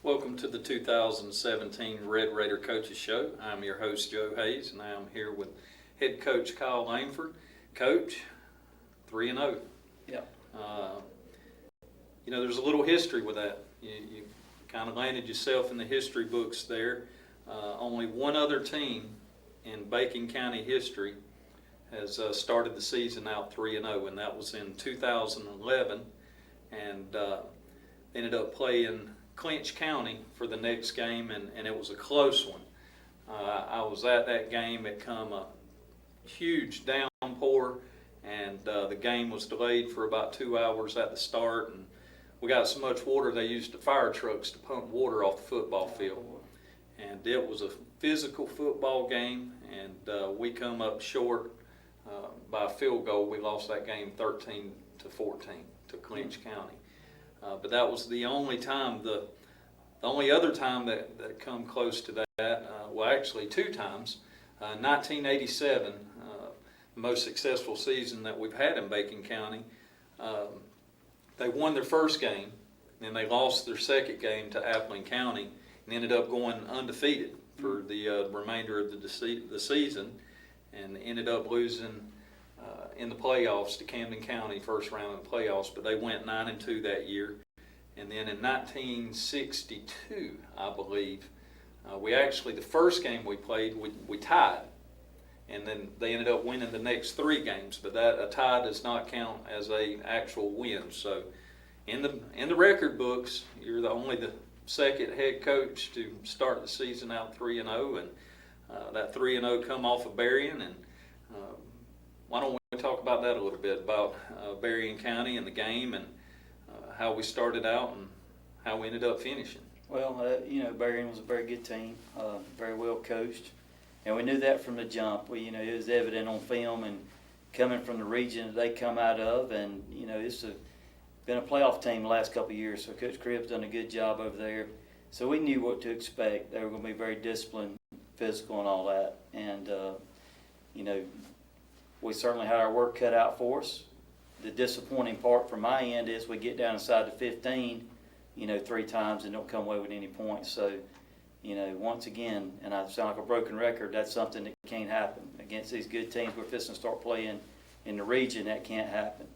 Welcome to the 2017 Red Raider Coaches Show. I'm your host, Joe Hayes, and I'm here with head coach Kyle Langford. Coach, 3-0. Yeah. There's a little history with that. You kind of landed yourself in the history books there. Only one other team in Bacon County history has started the season out 3-0, and that was in 2011, and ended up playing Clinch County for the next game, and it was a close one. I was at that game. It come a huge downpour, and the game was delayed for about 2 hours at the start, and we got so much water they used the fire trucks to pump water off the football field. And it was a physical football game, and we come up short by a field goal. We lost that game 13-14 to Clinch County. But that was the only time, the only other time that come close to that, well actually two times. 1987, the most successful season that we've had in Bacon County. They won their first game, and they lost their second game to Appling County, and ended up going undefeated for the remainder of the season, and ended up losing in the playoffs to Camden County, first round of the playoffs, but they went 9-2 that year. And then in 1962, I believe, we actually, the first game we played, we tied. And then they ended up winning the next three games, but that a tie does not count as a actual win. So in the record books, you're the second head coach to start the season out 3-0, and that 3-0 come off of Berrien. And why don't we talk about that a little bit, about Berrien County and the game, and how we started out and how we ended up finishing. Well, Berrien was a very good team, very well coached, and we knew that from the jump. It was evident on film, and coming from the region that they come out of, and it's been a playoff team the last couple of years. So Coach Cribb's done a good job over there. So we knew what to expect. They were going to be very disciplined, physical, and all that. And we certainly had our work cut out for us. The disappointing part from my end is we get down inside the 15, three times and don't come away with any points. So, once again, and I sound like a broken record, that's something that can't happen. Against these good teams we're fixing to start playing in the region, that can't happen.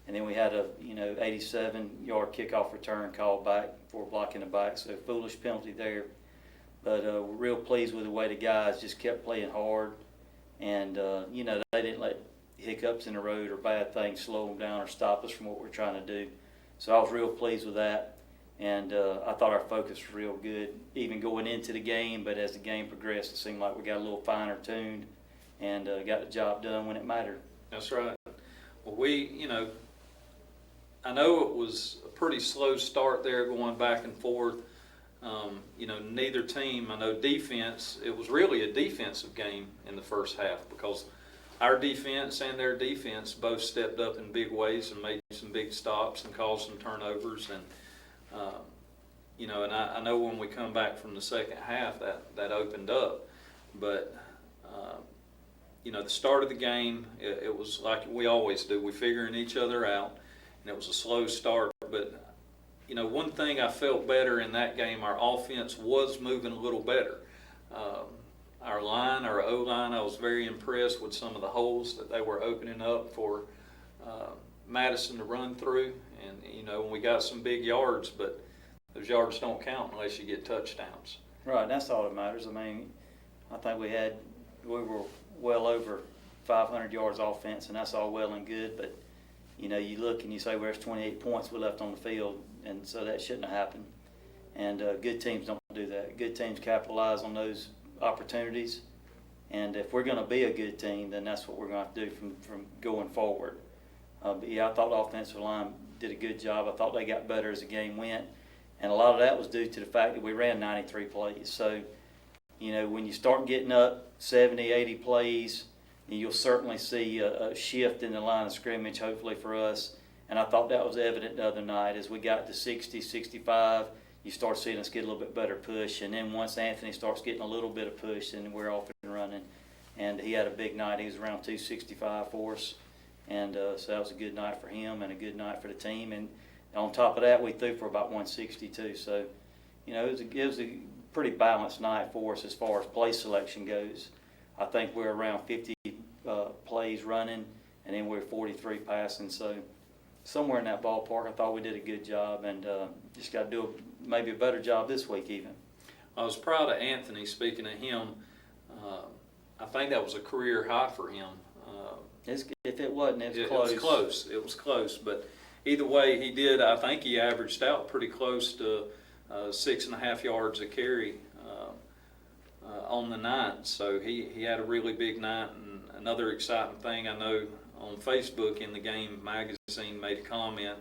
And then we had a, 87-yard kickoff return called back for blocking the back, so foolish penalty there. But we're real pleased with the way the guys just kept playing hard. And, they didn't let hiccups in the road or bad things slow them down or stop us from what we're trying to do. So I was real pleased with that. And I thought our focus was real good, even going into the game. But as the game progressed, it seemed like we got a little finer tuned and got the job done when it mattered. That's right. Well, I know it was a pretty slow start there, going back and forth. Neither team, I know defense, it was really a defensive game in the first half, because our defense and their defense both stepped up in big ways and made some big stops and caused some turnovers. And, and I know when we come back from the second half, that opened up. But, the start of the game, it was like we always do. We're figuring each other out, and it was a slow start. But, one thing I felt better in that game, our offense was moving a little better. Our line, our O-line, I was very impressed with some of the holes that they were opening up for Madison to run through. And, when we got some big yards, but those yards don't count unless you get touchdowns. Right, that's all that matters. I think we were well over 500 yards offense, and that's all well and good. But, you look and you say, well, there's 28 points we left on the field, and so that shouldn't have happened. And good teams don't do that. Good teams capitalize on those opportunities, and if we're going to be a good team, then that's what we're going to have to do from going forward. But yeah, I thought the offensive line did a good job. I thought they got better as the game went, and a lot of that was due to the fact that we ran 93 plays. So, when you start getting up 70, 80 plays, you'll certainly see a shift in the line of scrimmage, hopefully for us. And I thought that was evident the other night as we got to 60, 65. You start seeing us get a little bit better push, and then once Anthony starts getting a little bit of push, then we're off and running. And he had a big night. He was around 265 for us, and so that was a good night for him and a good night for the team. And on top of that, we threw for about 162. So, you know, it was a pretty balanced night for us as far as play selection goes. I think we're around 50 plays running, and then we're 43 passing. So somewhere in that ballpark, I thought we did a good job, and just got to do maybe a better job this week even. I was proud of Anthony. Speaking of him, I think that was a career high for him. If it wasn't, it was It close. was close. It was close, but either way, he did. I think he averaged out pretty close to 6.5 yards a carry on the night. So he had a really big night. And another exciting thing, I know on Facebook in the Game magazine made a comment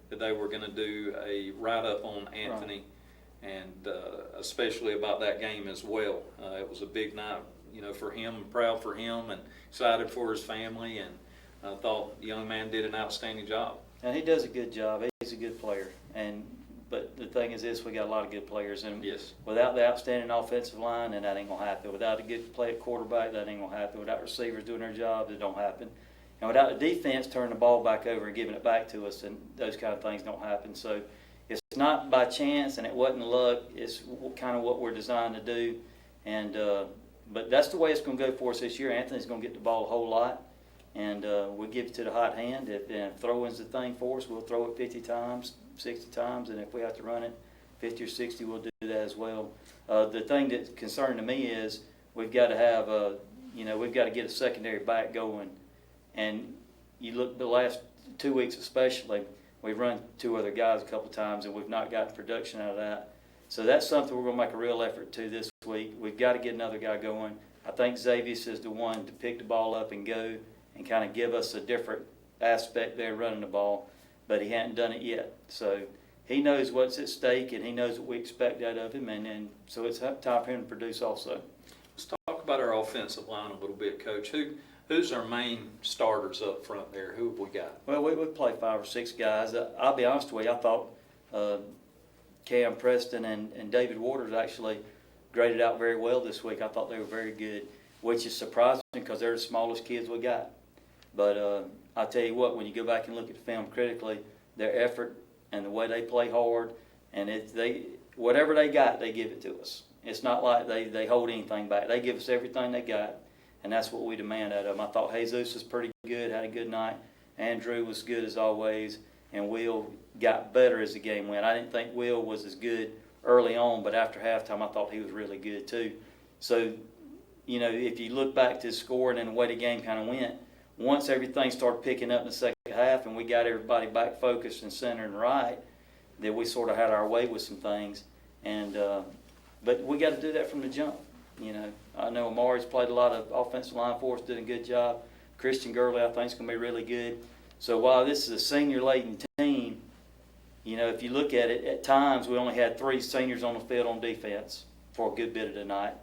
that they were going to do a write-up on Anthony, right, and especially about that game as well. It was a big night, you know, for him. I'm proud for him and excited for his family, and I thought the young man did an outstanding job. And he does a good job. He's a good player. But the thing is this, we got a lot of good players, and yes, without the outstanding offensive line, then that ain't going to happen. Without a good play at quarterback, that ain't going to happen. Without receivers doing their jobs, it don't happen. And without the defense turning the ball back over and giving it back to us, then those kind of things don't happen. So it's not by chance, and it wasn't luck. It's kind of what we're designed to do. And but that's the way it's going to go for us this year. Anthony's going to get the ball a whole lot, and we'll give it to the hot hand. If throwing's the thing for us, we'll throw it 50 times, 60 times, and if we have to run it 50 or 60, we'll do that as well. The thing that's concerning to me is we've got to have we've got to get a secondary back going. And you look the last 2 weeks especially, we've run 2 other guys a couple of times, and we've not gotten production out of that. So that's something we're going to make a real effort to this week. We've got to get another guy going. I think Xavius is the one to pick the ball up and go and kind of give us a different aspect there running the ball, but he hadn't done it yet. So he knows what's at stake, and he knows what we expect out of him, and so it's time for him to produce also. Let's talk about our offensive line a little bit, Coach. Who's our main starters up front there? Who have we got? Well, we play 5 or 6 guys. I'll be honest with you, I thought Cam Preston and David Waters actually graded out very well this week. I thought they were very good, which is surprising because they're the smallest kids we got. But I'll tell you what, when you go back and look at the film critically, their effort and the way they play hard, and whatever they got, they give it to us. It's not like they hold anything back. They give us everything they got, and that's what we demand out of them. I thought Jesus was pretty good, had a good night. Andrew was good as always, and Will got better as the game went. I didn't think Will was as good early on, but after halftime I thought he was really good too. So, you know, if you look back to the scoring and the way the game kind of went, once everything started picking up in the second half and we got everybody back focused and centered and right, then we sort of had our way with some things. And but we got to do that from the jump. You know, I know Amari's played a lot of offensive line for us, did a good job. Christian Gurley, I think, is going to be really good. So while this is a senior-laden team, you know, if you look at it, at times we only had 3 seniors on the field on defense for a good bit of the night.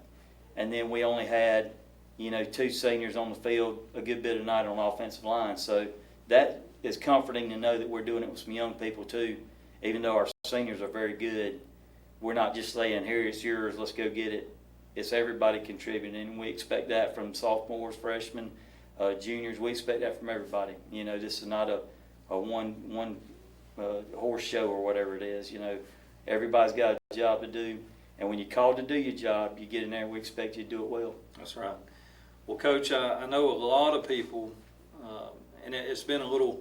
And then we only had, 2 seniors on the field a good bit of the night on the offensive line. So that is comforting to know that we're doing it with some young people too. Even though our seniors are very good, we're not just saying, here, it's yours, let's go get it. It's everybody contributing, and we expect that from sophomores, freshmen, juniors. We expect that from everybody. You know, this is not a one horse show or whatever it is. You know, everybody's got a job to do, and when you're called to do your job, you get in there and we expect you to do it well. That's right. Well, Coach, I know a lot of people, and it's been a little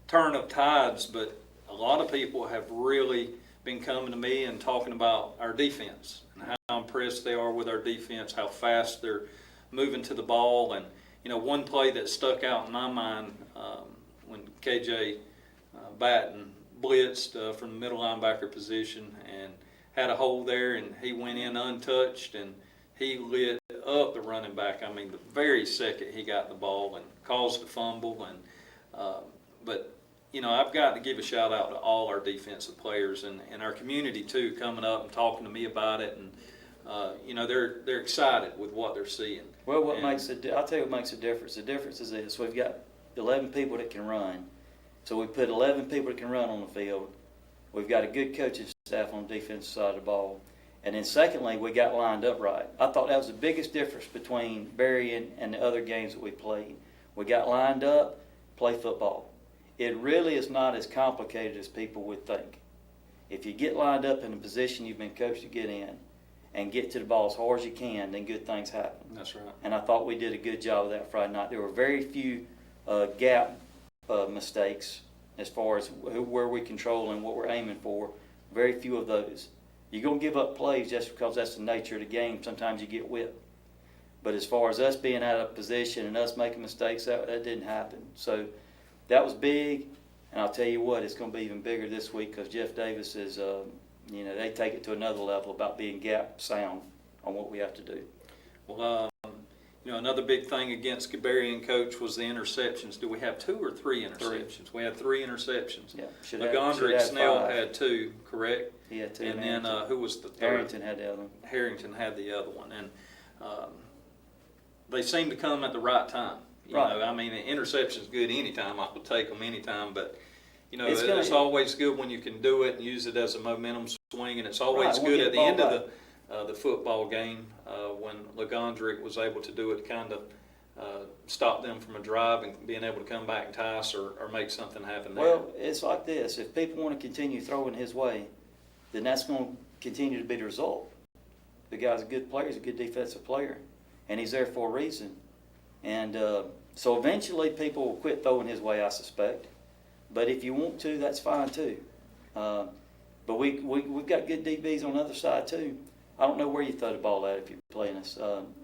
turn of tides, but a lot of people have really been coming to me and talking about our defense and how impressed they are with our defense, how fast they're moving to the ball. And, one play that stuck out in my mind when KJ Batten blitzed from the middle linebacker position and had a hole there, and he went in untouched, and he lit up the running back. I mean, the very second he got the ball and caused a fumble. And but I've got to give a shout out to all our defensive players and our community too, coming up and talking to me about it, and they're excited with what they're seeing. Well, I'll tell you what makes a difference. The difference is this: we've got 11 people that can run, so we put 11 people that can run on the field. We've got a good coaching staff on the defensive side of the ball, and then secondly, we got lined up right. I thought that was the biggest difference between Berry and the other games that we played. We got lined up, play football. It really is not as complicated as people would think. If you get lined up in a position you've been coached to get in and get to the ball as hard as you can, then good things happen. That's right. And I thought we did a good job of that Friday night. There were very few gap mistakes as far as where we control and what we're aiming for. Very few of those. You're going to give up plays just because that's the nature of the game. Sometimes you get whipped. But as far as us being out of position and us making mistakes, that didn't happen. So that was big. And I'll tell you what, it's going to be even bigger this week because Jeff Davis is, they take it to another level about being gap sound on what we have to do. Well, another big thing against Gabarian coach was the interceptions. Do we have 2 or 3 interceptions? We had 3 interceptions. Yeah, Legondrick Snell had 2, correct? He had 2. And then who was the third? Harrington had the other one. Harrington had the other one. And they seem to come at the right time. You Right. know, I mean, interception's good anytime. I will take them anytime, but It's always good when you can do it and use it as a momentum swing, and it's always Right, good we'll at get the end ball of the football game when Legondrick was able to do it, kind of stop them from a drive and being able to come back and tie us or make something happen there. Well, it's like this. If people want to continue throwing his way, then that's going to continue to be the result. The guy's a good player. He's a good defensive player, and he's there for a reason. And so eventually people will quit throwing his way, I suspect. But if you want to, that's fine too. But we've got good DBs on the other side too. I don't know where you throw the ball at if you're playing us.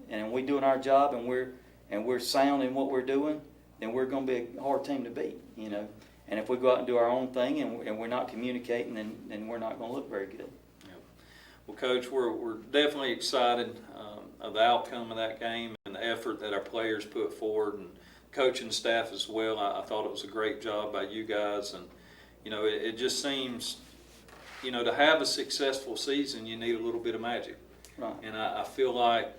And we're doing our job and we're sound in what we're doing, then we're going to be a hard team to beat, And if we go out and do our own thing and we're not communicating, then we're not going to look very good. Yeah. Well, Coach, we're definitely excited of the outcome of that game and the effort that our players put forward and coaching staff as well. I thought it was a great job by you guys, and it just seems, to have a successful season, you need a little bit of magic. Right. And I feel like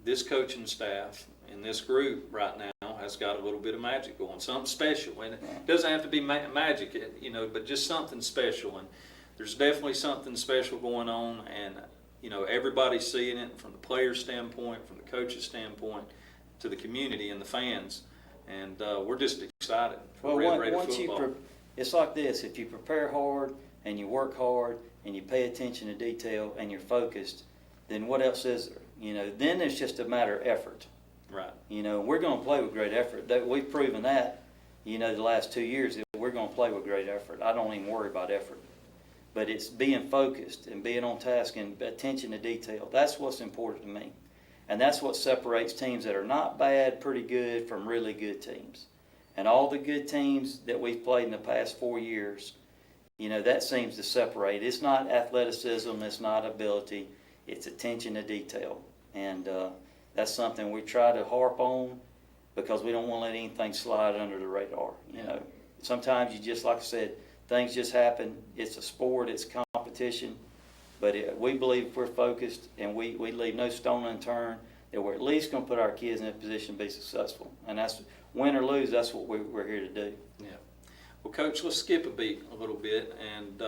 this coaching staff and this group right now has got a little bit of magic going, something special. And it doesn't have to be magic, but just something special. And there's definitely something special going on, and everybody's seeing it from the players' standpoint, from the coaches' standpoint, to the community and the fans. And we're just excited for Red Raider football. It's like this: if you prepare hard and you work hard and you pay attention to detail and you're focused, then what else is there? Then it's just a matter of effort. Right. We're going to play with great effort. We've proven that, the last 2 years, that we're going to play with great effort. I don't even worry about effort. But it's being focused and being on task and attention to detail. That's what's important to me. And that's what separates teams that are not bad, pretty good, from really good teams. And all the good teams that we've played in the past 4 years, that seems to separate. It's not athleticism, it's not ability, it's attention to detail. And that's something we try to harp on because we don't want to let anything slide under the radar. Sometimes you just, like I said, things just happen. It's a sport, it's competition. But we believe if we're focused and we leave no stone unturned, that we're at least going to put our kids in a position to be successful. And that's, win or lose, that's what we're here to do. Yeah. Well, Coach, let's skip a beat a little bit and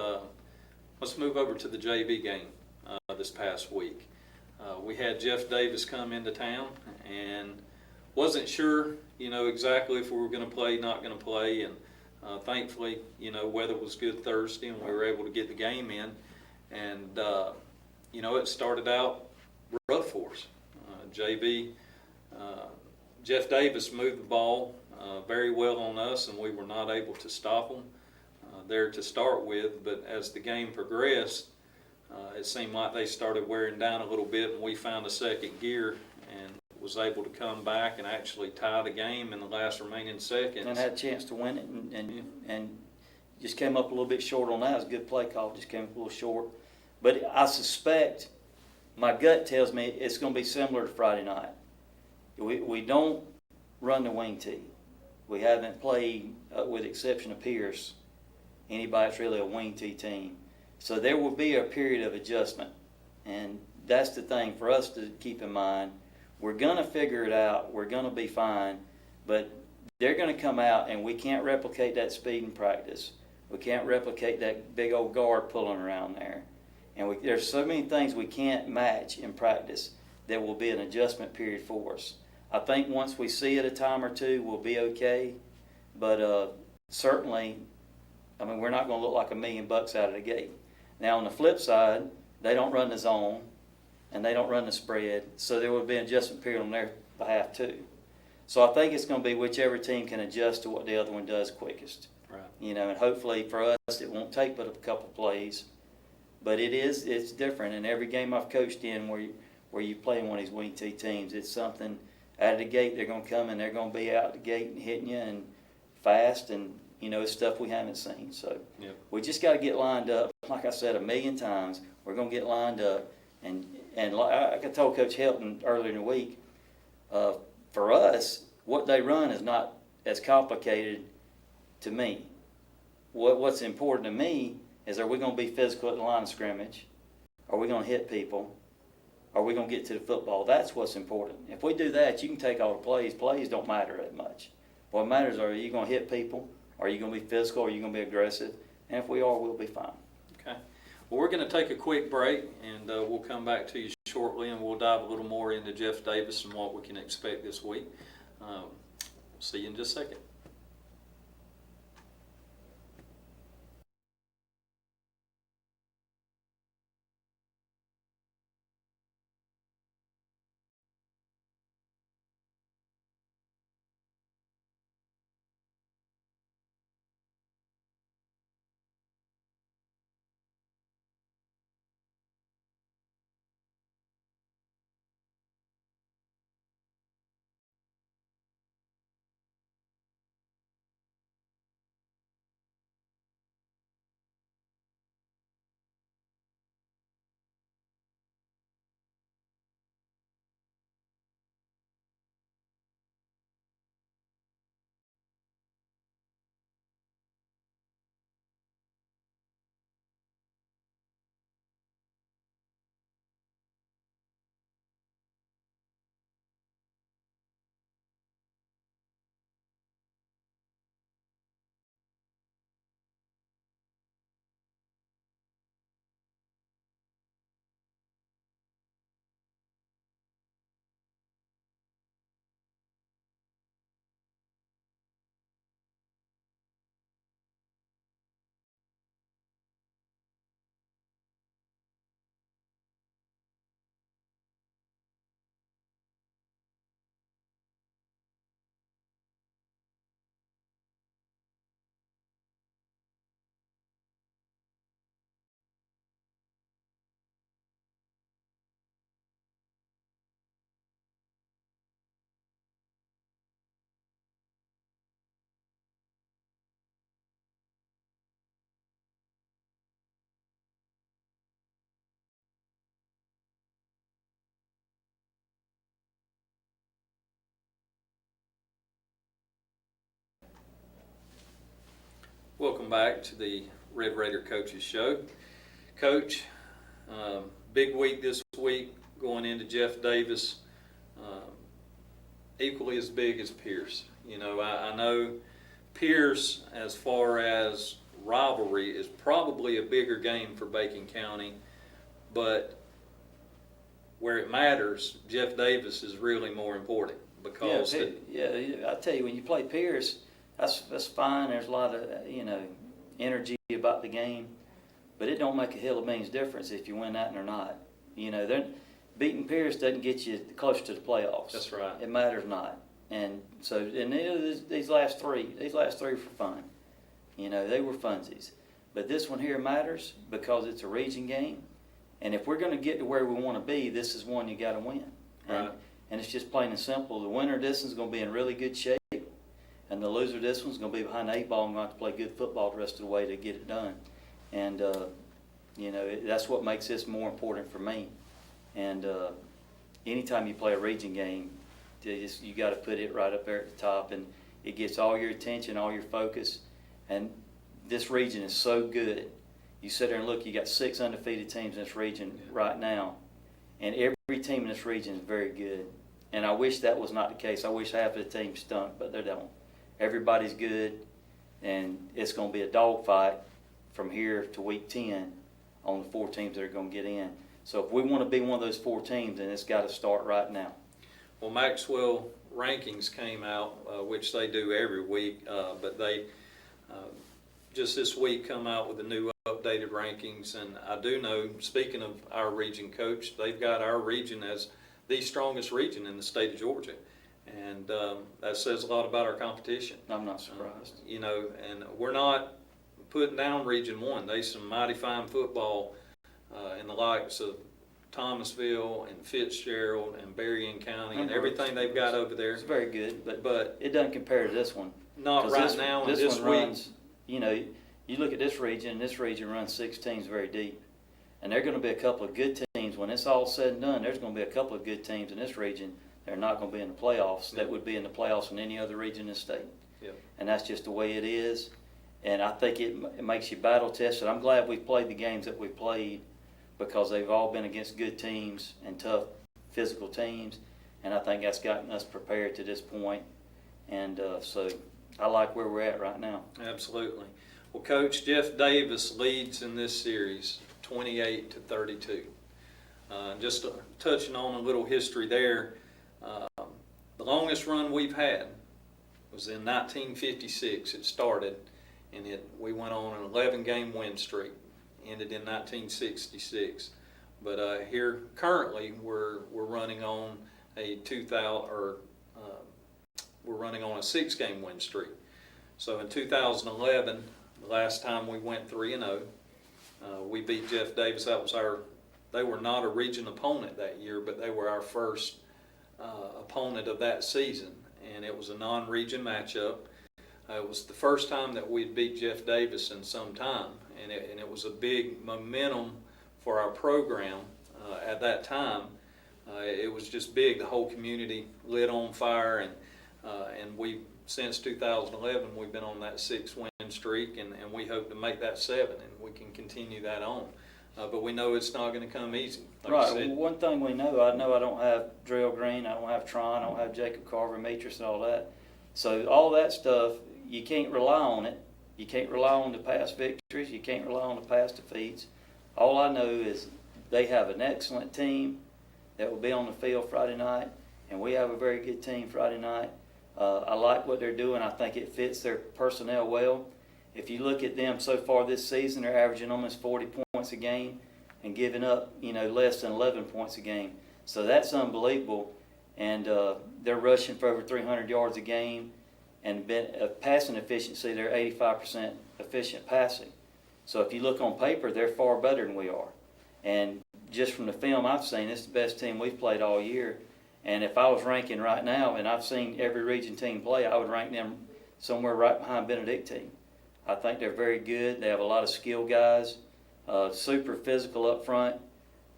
let's move over to the JV game this past week. We had Jeff Davis come into town and wasn't sure, exactly if we were going to play, not going to play. And thankfully, weather was good Thursday and we were able to get the game in. And, it started out rough for us. Jeff Davis moved the ball very well on us, and we were not able to stop them there to start with. But as the game progressed, it seemed like they started wearing down a little bit, and we found a second gear and was able to come back and actually tie the game in the last remaining seconds. And had a chance to win it, and just came up a little bit short on that. It was a good play call, just came up a little short. But I suspect, my gut tells me it's going to be similar to Friday night. We don't run the wing tee. We haven't played, with the exception of Pierce, anybody that's really a wing tee team. So there will be a period of adjustment. And that's the thing for us to keep in mind. We're going to figure it out. We're going to be fine. But they're going to come out, and we can't replicate that speed in practice. We can't replicate that big old guard pulling around there. And there's so many things we can't match in practice that will be an adjustment period for us. I think once we see it a time or two, we'll be okay. But certainly, we're not going to look like $1 million out of the gate. Now, on the flip side, they don't run the zone, and they don't run the spread, so there would be an adjustment period on their behalf too. So I think it's going to be whichever team can adjust to what the other one does quickest. Right. You know, and hopefully for us, it won't take but a couple plays. But it's different. In every game I've coached in where you play one of these wing T teams, it's something out of the gate. They're going to come and they're going to be out the gate and hitting you and fast, and you know, it's stuff we haven't seen. So Yep. we just got to get lined up. Like I said 1,000,000 times, we're going to get lined up. And like I told Coach Helton earlier in the week, for us, what they run is not as complicated to me. What's important to me is, are we going to be physical at the line of scrimmage? Are we going to hit people? Are we going to get to the football? That's what's important. If we do that, you can take all the plays. Plays don't matter that much. What matters, are you going to hit people? Are you going to be physical? Are you going to be aggressive? And if we are, we'll be fine. Okay. Well, we're going to take a quick break, and we'll come back to you shortly, and we'll dive a little more into Jeff Davis and what we can expect this week. See you in just a second. Welcome back to the Red Raider Coaches Show. Coach, big week this week going into Jeff Davis, equally as big as Pierce. You know, I know Pierce, as far as rivalry, is probably a bigger game for Bacon County, but where it matters, Jeff Davis is really more important because I tell you, when you play Pierce, that's fine. There's a lot of energy about the game, but it don't make a hill of beans difference if you win that or not. You know, beating Pierce doesn't get you closer to the playoffs. That's right. It matters not. And so, these last three were for fun. You know, they were funsies. But this one here matters because it's a region game, and if we're going to get to where we want to be, this is one you got to win. Right. And it's just plain and simple. The winner of this one's going to be in really good shape. And the loser of this one's going to be behind the 8 ball and going to have to play good football the rest of the way to get it done. And, that's what makes this more important for me. And anytime you play a region game, you got to put it right up there at the top. And it gets all your attention, all your focus. And this region is so good. You sit there and look, you got 6 undefeated teams in this region right now. And every team in this region is very good. And I wish that was not the case. I wish half of the team stunk, but they don't. Everybody's good, and it's going to be a dogfight from here to week 10 on the 4 teams that are going to get in. So if we want to be one of those 4 teams, then it's got to start right now. Well, Maxwell rankings came out, which they do every week, but just this week come out with the new updated rankings, and I do know, speaking of our region, Coach, they've got our region as the strongest region in the state of Georgia, and that says a lot about our competition. I'm not surprised. You know, and we're not putting down Region 1. They some mighty fine football in the likes of Thomasville and Fitzgerald and Berrien County and everything they've got over there. It's very good, But it doesn't compare to this one. Not 'Cause right now and this one week. runs, you know, you look at this region, and this region runs 6 teams very deep. And there are going to be a couple of good teams. When it's all said and done, there's going to be a couple of good teams in this region that are not going to be in the playoffs that would be in the playoffs in any other region in the state. Yep. And that's just the way it is. And I think it makes you battle tested. I'm glad we've played the games that we've played because they've all been against good teams and tough physical teams. And I think that's gotten us prepared to this point. And so I like where we're at right now. Absolutely. Well, Coach, Jeff Davis leads in this series 28-32. Just touching on a little history there, the longest run we've had was in 1956. It started, and we went on an 11-game win streak. Ended in 1966. But here currently we're running on a 6-game win streak. So in 2011, the last time we went 3-0, we beat Jeff Davis. They were not a region opponent that year, but they were our first opponent of that season, and it was a non-region matchup. It was the first time that we'd beat Jeff Davis in some time, and it was a big momentum for our program at that time. It was just big. The whole community lit on fire, and we, since 2011, we've been on that 6-win streak, and we hope to make that 7, and we can continue that on. But we know it's not going to come easy. Like Right. I said. Well, one thing we know I don't have Drell Green, I don't have Tron, I don't have Jacob Carver, Metris, and all that. So all that stuff, you can't rely on it. You can't rely on the past victories. You can't rely on the past defeats. All I know is they have an excellent team that will be on the field Friday night, and we have a very good team Friday night. I like what they're doing. I think it fits their personnel well. If you look at them so far this season, they're averaging almost 40 points a game and giving up, less than 11 points a game. So that's unbelievable. And they're rushing for over 300 yards a game. And passing efficiency, they're 85% efficient passing. So if you look on paper, they're far better than we are. And just from the film I've seen, it's the best team we've played all year. And if I was ranking right now, and I've seen every region team play, I would rank them somewhere right behind Benedictine. I think they're very good. They have a lot of skilled guys, super physical up front.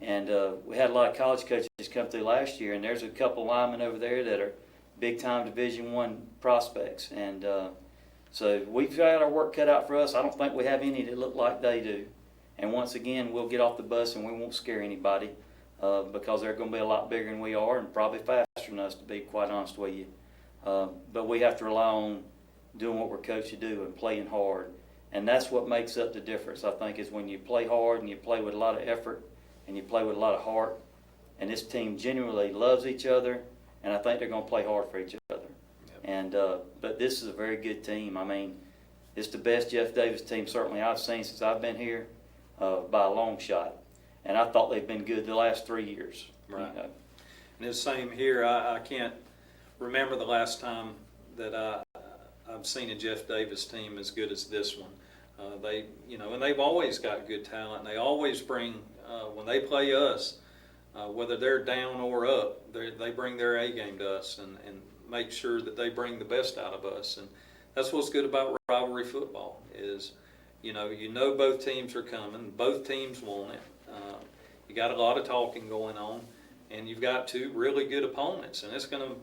And we had a lot of college coaches come through last year, and there's a couple linemen over there that are big-time Division I prospects. And so we've got our work cut out for us. I don't think we have any that look like they do. And once again, we'll get off the bus and we won't scare anybody because they're going to be a lot bigger than we are and probably faster than us, to be quite honest with you. But we have to rely on doing what we're coached to do and playing hard. And that's what makes up the difference, I think, is when you play hard and you play with a lot of effort and you play with a lot of heart. And this team genuinely loves each other, and I think they're going to play hard for each other. Yep. And but this is a very good team. I mean, it's the best Jeff Davis team certainly I've seen since I've been here by a long shot. And I thought they've been good the last 3 years. Right. And the same here. I can't remember the last time that I've seen a Jeff Davis team as good as this one. And they've always got good talent. And they always bring, when they play us, whether they're down or up, they bring their A game to us and make sure that they bring the best out of us. And that's what's good about rivalry football is, you know both teams are coming, both teams want it. You got a lot of talking going on, and you've got two really good opponents, and it's gonna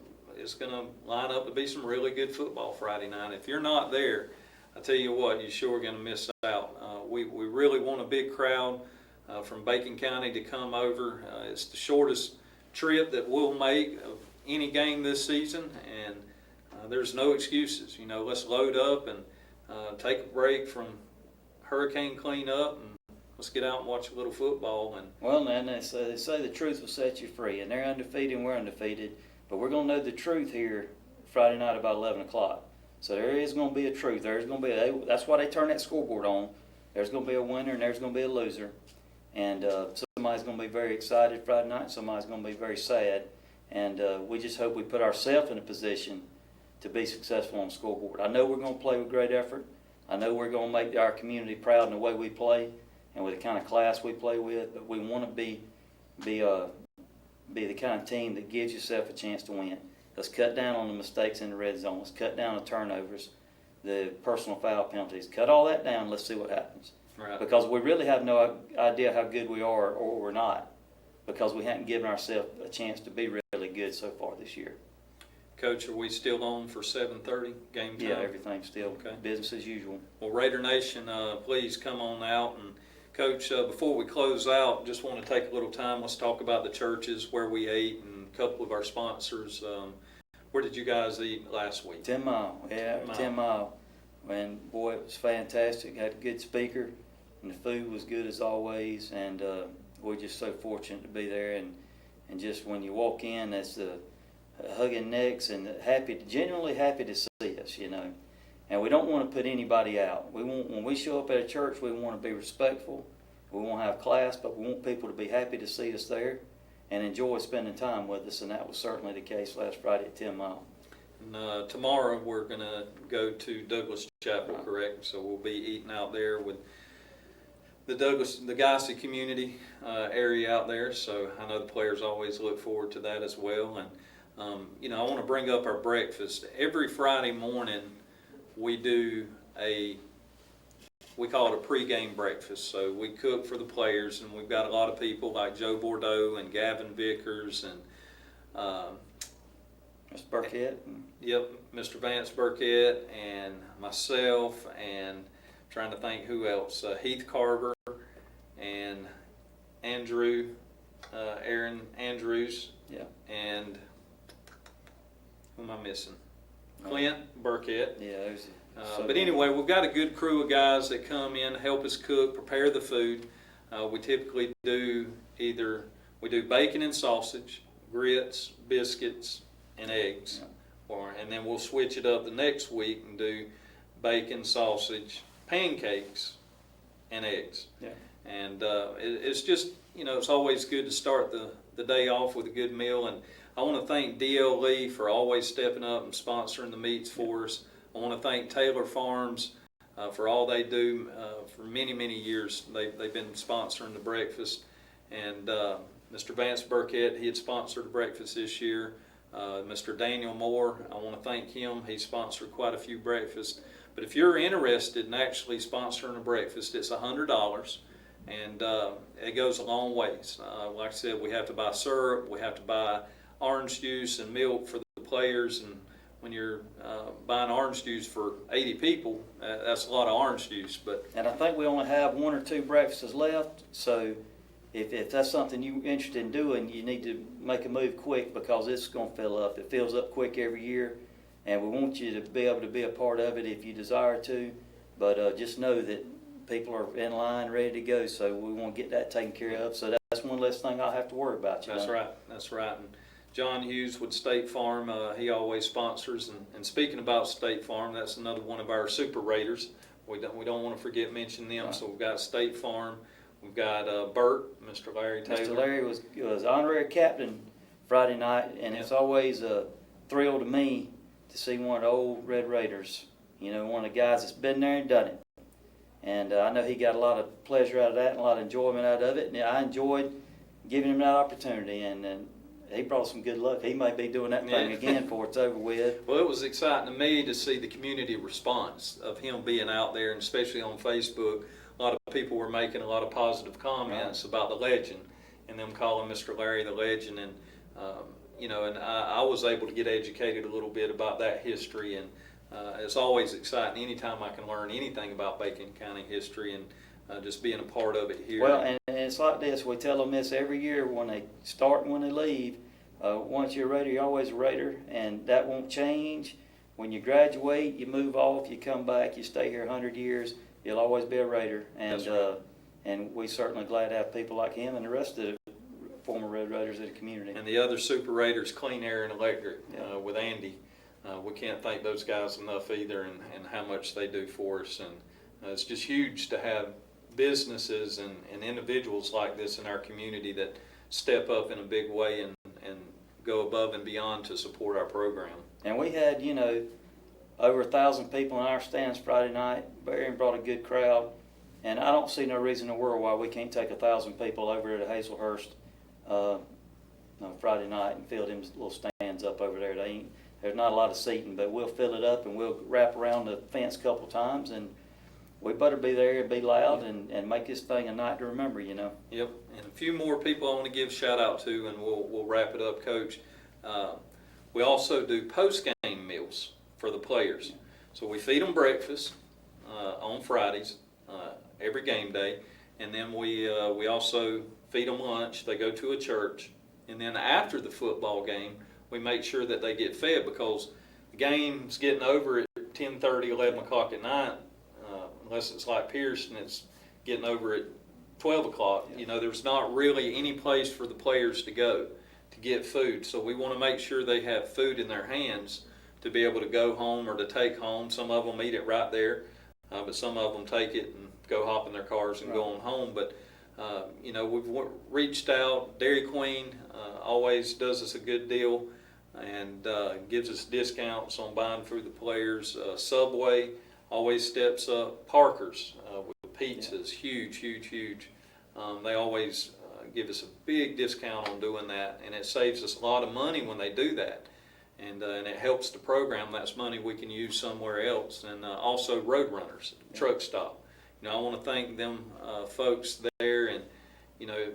line up to be some really good football Friday night. If you're not there, I tell you what, you're sure gonna miss out. We really want a big crowd from Bacon County to come over. It's the shortest trip that we'll make of any game this season, and there's no excuses. Let's load up and take a break from hurricane cleanup and let's get out and watch a little football. And well, man, they say the truth will set you free, and they're undefeated and we're undefeated, but we're going to know the truth here Friday night about 11 o'clock. So there is going to be a truth. There's going to be that's why they turn that scoreboard on. There's going to be a winner and there's going to be a loser. And somebody's going to be very excited Friday night. Somebody's going to be very sad. And we just hope we put ourselves in a position to be successful on the scoreboard. I know we're going to play with great effort. I know we're going to make our community proud in the way we play and with the kind of class we play with. But we want to be the kind of team that gives yourself a chance to win. Let's cut down on the mistakes in the red zone. Let's cut down the turnovers, the personal foul penalties. Cut all that down. Let's see what happens. Right. Because we really have no idea how good we are or we're not, because we haven't given ourselves a chance to be really good so far this year. Coach, are we still on for 7:30 game time? Yeah, everything's still Okay. business as usual. Well, Raider Nation, please come on out. And Coach, before we close out, just want to take a little time. Let's talk about the churches, where we ate, and a couple of our sponsors. Where did you guys eat last week? 10 Mile, yeah, 10 Mile. And boy, it was fantastic. Had a good speaker, and the food was good as always. And we're just so fortunate to be there. And just when you walk in, that's the hugging necks and genuinely happy to see us, you know. And we don't want to put anybody out. When we show up at a church, we want to be respectful. We want to have class, but we want people to be happy to see us there and enjoy spending time with us. And that was certainly the case last Friday at 10 Mile. And tomorrow we're going to go to Douglas Chapel, correct? So we'll be eating out there with the Geisel community area out there. So I know the players always look forward to that as well. And you know, I want to bring up our breakfast. Every Friday morning we do we call it a pregame breakfast. So we cook for the players, and we've got a lot of people like Joe Bordeaux and Gavin Vickers and Mr. Burkett. Yep, Mr. Vance Burkett and myself, and I'm trying to think who else. Heath Carver and Andrew, Aaron Andrews. Yeah. And who am I missing? Clint Burkett. Yeah, it was But anyway, we've got a good crew of guys that come in, help us cook, prepare the food. We typically do bacon and sausage, grits, biscuits, and eggs. Yeah. And then we'll switch it up the next week and do bacon, sausage, pancakes, and eggs. Yeah. And it's just, you know, it's always good to start the day off with a good meal. And I want to thank D.L. Lee for always stepping up and sponsoring the meats for us. I want to thank Taylor Farms for all they do for many, many years. They've been sponsoring the breakfast. And Mr. Vance Burkett, he had sponsored the breakfast this year. Mr. Daniel Moore, I want to thank him. He sponsored quite a few breakfasts. But if you're interested in actually sponsoring a breakfast, it's $100. And it goes a long ways. Like I said, we have to buy syrup, we have to buy orange juice and milk for the players, and when you're buying orange juice for 80 people, that's a lot of orange juice. And I think we only have 1 or 2 breakfasts left, so if that's something you're interested in doing, you need to make a move quick, because it's going to fill up. It fills up quick every year, and we want you to be able to be a part of it if you desire to, but just know that people are in line ready to go, so we want to get that taken care of. So that's one less thing I'll have to worry about. That's right. That's right. And John Hughes with State Farm, he always sponsors. And speaking about State Farm, that's another one of our Super Raiders. We don't want to forget mention them. Right. So we've got State Farm. We've got Bert, Mr. Larry Taylor. Mr. Larry was honorary captain Friday night, and it's always a thrill to me to see one of the old Red Raiders. You know, one of the guys that's been there and done it. And I know he got a lot of pleasure out of that and a lot of enjoyment out of it. And I enjoyed giving him that opportunity. And he brought some good luck. He may be doing that thing again before it's over with. Well, it was exciting to me to see the community response of him being out there, and especially on Facebook. A lot of people were making a lot of positive comments about the legend and them calling Mr. Larry the legend. And, you know, and I was able to get educated a little bit about that history. And it's always exciting anytime I can learn anything about Bacon County history, and just being a part of it here. Well, and it's like this. We tell them this every year when they start and when they leave. Once you're a Raider, you're always a Raider, and that won't change. When you graduate, you move off, you come back, you stay here 100 years, you'll always be a Raider. And That's right. And we're certainly glad to have people like him and the rest of the former Red Raiders in the community. And the other Super Raiders, Clean Air and Electric, with Andy. we can't thank those guys enough either, and how much they do for us. And it's just huge to have businesses and individuals like this in our community that step up in a big way and go above and beyond to support our program. And we had, you know, over 1,000 people in our stands Friday night. Barry brought a good crowd, and I don't see no reason in the world why we can't take 1,000 people over at Hazelhurst Friday night and fill them little stands up over there. There's not a lot of seating, but we'll fill it up and we'll wrap around the fence a couple times, and we better be there and be loud and make this thing a night to remember, you know. Yep, and a few more people I want to give a shout out to, and we'll wrap it up, Coach. We also do post-game meals for the players. So we feed them breakfast on Fridays, every game day, and then we also feed them lunch. They go to a church, and then after the football game, we make sure that they get fed, because the game's getting over at 10:30, 11 o'clock at night, unless it's like Pierce and it's getting over at 12 o'clock. You know, there's not really any place for the players to go to get food. So we want to make sure they have food in their hands to be able to go home or to take home. Some of them eat it right there, but some of them take it and go hop in their cars and go on home. But, you know, we've reached out. Dairy Queen always does us a good deal and gives us discounts on buying food for the players. Subway always steps up. Parker's with pizzas, huge. They always give us a big discount on doing that, and it saves us a lot of money when they do that. And it helps the program. That's money we can use somewhere else. And also Roadrunners, truck stop. You know, I want to thank them folks there. And, you know,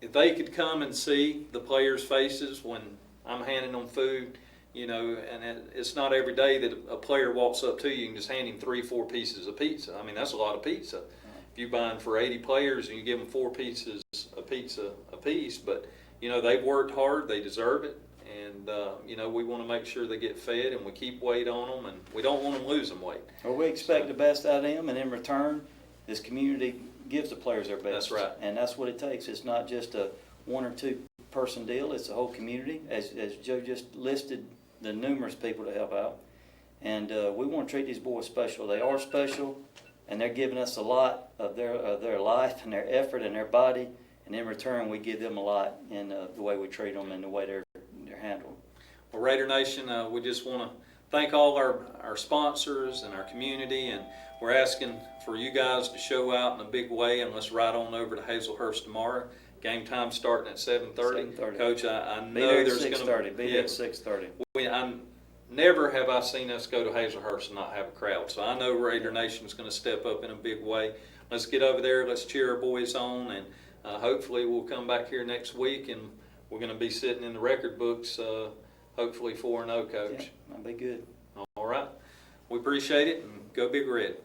if they could come and see the players' faces when I'm handing them food, you know, and it's not every day that a player walks up to you and just hand him 3-4 pieces of pizza. I mean, that's a lot of pizza. If you're buying for 80 players and you give them 4 pieces of pizza a piece, but, you know, they've worked hard, they deserve it. And, you know, we want to make sure they get fed, and we keep weight on them, and we don't want them losing weight. Well, we expect the best out of them, and in return, this community gives the players their best. That's right. And that's what it takes. It's not just a 1 or 2 person deal. It's the whole community, as Joe just listed the numerous people to help out. And we want to treat these boys special. They are special, and they're giving us a lot of their life and their effort and their body. And in return, we give them a lot in the way we treat them and the way they're handled. Well, Raider Nation, we just want to thank all our sponsors and our community, and we're asking for you guys to show out in a big way, and let's ride on over to Hazelhurst tomorrow. Game time starting at 7:30. Coach, I know there's going to be at 6:30. Never have I seen us go to Hazelhurst and not have a crowd. So I know Raider Nation is going to step up in a big way. Let's get over there. Let's cheer our boys on, and hopefully we'll come back here next week, and we're going to be sitting in the record books, hopefully 4-0, Coach. Yeah, that'll be good. All right. We appreciate it, and go Big Red.